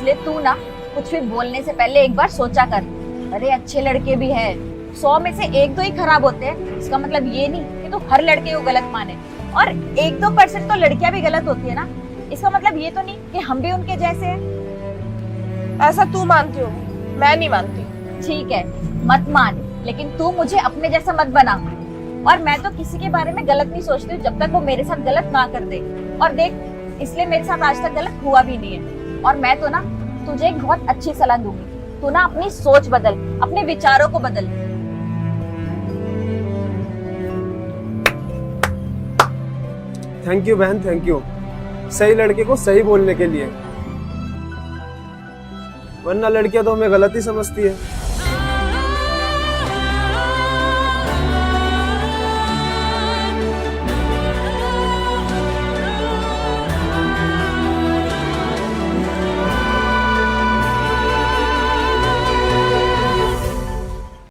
इसलिए तू ना कुछ भी बोलने से पहले एक बार सोचा कर। अरे अच्छे लड़के भी हैं, 100 में से 1-2 ही खराब होते हैं। इसका मतलब ये नहीं कि तू हर लड़के को गलत माने, और 1-2% तो लड़कियां भी गलत होती है ना। इसका मतलब ये तो नहीं कि हम भी उनके जैसे हैं। ऐसा तू मानती हो, मैं नहीं मानती। ठीक है, मत मान, लेकिन तू मुझे अपने जैसा मत बना। और मैं तो किसी के बारे में गलत नहीं सोचती हूँ जब तक वो मेरे साथ गलत ना कर दे। और देख, इसलिए मेरे साथ आज तक गलत हुआ भी नहीं है। और मैं तो ना तुझे एक बहुत अच्छी सलाह दूंगी, तू ना अपनी सोच बदल, अपने विचारों को बदल। थैंक यू बहन, थैंक यू, सही लड़के को सही बोलने के लिए, वरना लड़कियां तो हमें गलत ही समझती है।